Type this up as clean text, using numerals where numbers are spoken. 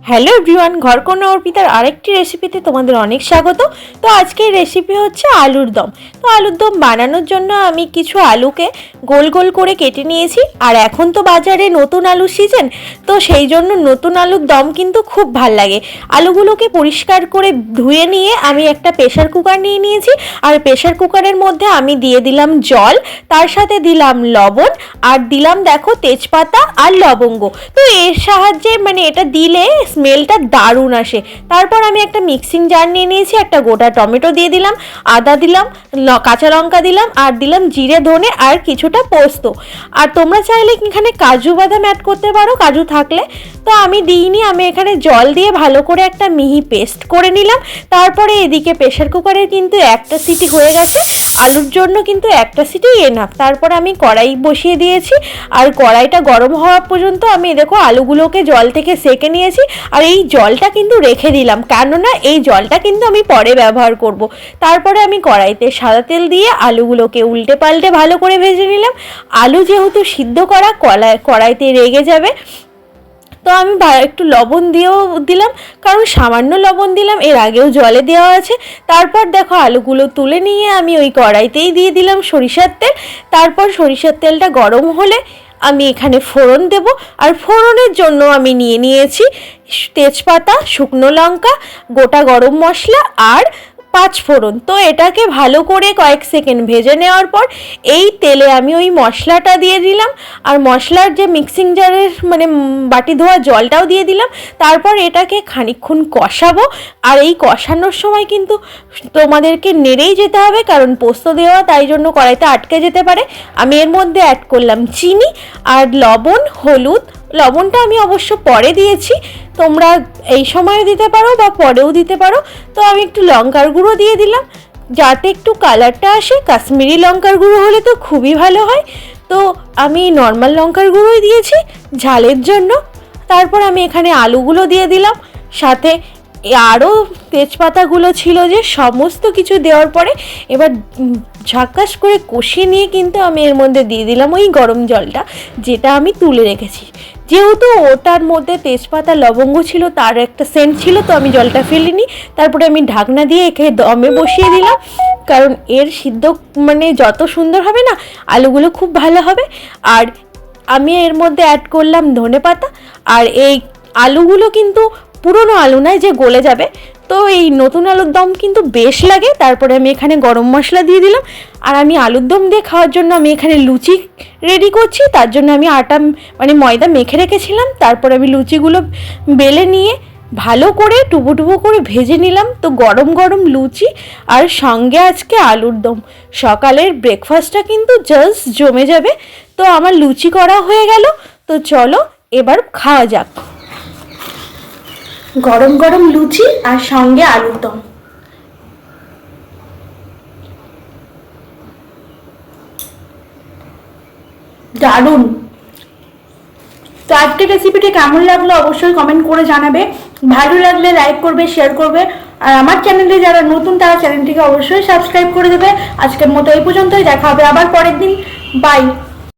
Hello everyone, ঘরকন্যা অর্পিতার আরেকটি রেসিপিতে তোমাদের অনেক স্বাগত। তো আজকের রেসিপি হচ্ছে আলুর দম। তো আলুর দম বানানোর জন্য আমি কিছু আলুকে গোল গোল করে কেটে নিয়েছি। আর এখন তো বাজারে নতুন আলুর সিজন, তো সেই জন্য নতুন আলুর দম কিন্তু খুব ভাল লাগে। আলুগুলোকে পরিষ্কার করে ধুয়ে নিয়ে আমি একটা প্রেশার কুকার নিয়ে নিয়েছি। আর প্রেশার কুকারের মধ্যে আমি দিয়ে দিলাম জল, তার সাথে দিলাম লবণ, আর দিলাম দেখো তেজপাতা আর লবঙ্গ। তো এর সাহায্যে এটা দিলে স্মেলটা দারুণ আসে। তারপর আমি একটা মিক্সিং জার নিয়ে নিয়েছি, একটা গোটা টমেটো দিয়ে দিলাম, আদা দিলাম, কাঁচা লঙ্কা দিলাম, আর দিলাম জিরে ধনে আর কিছুটা পোস্ত। আর তোমরা চাইলে এখানে কাজু বাদাম অ্যাড করতে পারো, কাজু থাকলে। তো আমি দিইনি, আমি এখানে জল দিয়ে ভালো করে একটা মিহি পেস্ট করে নিলাম। তারপরে এদিকে প্রেশার কুকারের কিন্তু একটা সিটি হয়ে গেছে, আলুর জন্য কিন্তু একটা সিটি এনাফ। তারপর আমি কড়াই বসিয়ে দিয়েছি, আর কড়াইটা গরম হওয়া পর্যন্ত আমি দেখো আলুগুলোকে জল থেকে সেঁকে নিয়েছি। আর এই জলটা কিন্তু রেখে দিলাম, কেননা এই জলটা কিন্তু আমি পরে ব্যবহার করব। তারপরে আমি কড়াইতে সাদা তেল দিয়ে আলুগুলোকে উল্টে পাল্টে ভালো করে ভেজে নিলাম। আলু যেহেতু সিদ্ধ করা, কড়াইতে রেগে যাবে, তো আমি একটু লবণ দিয়েও দিলাম, কারণ সামান্য লবণ দিলাম, এর আগেও জলে দেওয়া আছে। তারপর দেখো আলুগুলো তুলে নিয়ে আমি ওই কড়াইতেই দিয়ে দিলাম সরিষার তেল। তারপর সরিষার তেলটা গরম হলে আমি এখানে ফোড়ন দেব। আর ফোড়নের জন্য আমি নিয়ে নিয়েছি তেজপাতা, শুকনো লঙ্কা, গোটা গরম মশলা আর 5 ফোড়ন। তো এটাকে ভালো করে কয়েক সেকেন্ড ভেজে নেওয়ার পর এই তেলে আমি ওই মশলাটা দিয়ে দিলাম, আর মশলার যে মিক্সিং জারের বাটি ধোয়া জলটাও দিয়ে দিলাম। তারপর এটাকে খানিকক্ষণ কষাবো। আর এই কষানোর সময় কিন্তু তোমাদেরকে নেড়েই যেতে হবে, কারণ পোস্ত দেওয়া, তাই জন্য কড়াইতে আটকে যেতে পারে। আমি এর মধ্যে অ্যাড করলাম চিনি আর লবণ, হলুদ। লবণটা আমি অবশ্য পরে দিয়েছি, তোমরা এই সময় দিতে পারো বা পরেও দিতে পারো। তো আমি একটু লঙ্কার গুঁড়ো দিয়ে দিলাম, যাতে একটু কালারটা আসে। কাশ্মীরি লঙ্কার গুঁড়ো হলে তো খুবই ভালো হয়, তো আমি নর্মাল লঙ্কার গুঁড়োই দিয়েছি ঝালের জন্য। তারপর আমি এখানে আলুগুলো দিয়ে দিলাম, সাথে আরও তেজপাতাগুলো ছিল, যে সমস্ত কিছু দেওয়ার পরে এবার ঝাক্কাস করে কষিয়ে নিয়ে কিন্তু আমি এর মধ্যে দিয়ে দিলাম ওই গরম জলটা, যেটা আমি তুলে রেখেছি। যেহেতু ওটার মধ্যে তেজপাতা লবঙ্গ ছিল, তার একটা সেন্ট ছিল, তো আমি জলটা ফেলিনি। তারপরে আমি ঢাকনা দিয়ে একে দমে বসিয়ে দিলাম, কারণ এর সিদ্ধ যত সুন্দর হবে না, আলুগুলো খুব ভালো হবে। আর আমি এর মধ্যে অ্যাড করলাম ধনেপাতা। আর এই আলুগুলো কিন্তু পুরনো আলু নয় যে গলে যাবে, তো এই নতুন আলুর দম কিন্তু বেশ লাগে। তারপরে আমি এখানে গরম মশলা দিয়ে দিলাম। আর আমি আলুর দম দিয়ে খাওয়ার জন্য আমি এখানে লুচি রেডি করছি, তার জন্য আমি আটা ময়দা মেখে রেখেছিলাম। তারপরে আমি লুচিগুলো বেলে নিয়ে ভালো করে টুপো টুপো করে ভেজে নিলাম। তো গরম গরম লুচি আর সঙ্গে আজকে আলুর দম, সকালের ব্রেকফাস্টটা কিন্তু জাস্ট জমে যাবে। তো আমার লুচি করা হয়ে গেল, তো চলো এবার খাওয়া যাক। গরম গরম লুচি আর সঙ্গে আলুর দম, দারুণ। তো আজকের রেসিপিটি কেমন লাগলো অবশ্যই কমেন্ট করে জানাবে। ভালো লাগলে লাইক করবে, শেয়ার করবে। আর আমার চ্যানেলে যারা নতুন, তারা চ্যানেলটিকে অবশ্যই সাবস্ক্রাইব করে দেবে। আজকের মতো এই পর্যন্তই, দেখা হবে আবার পরের দিন। বাই।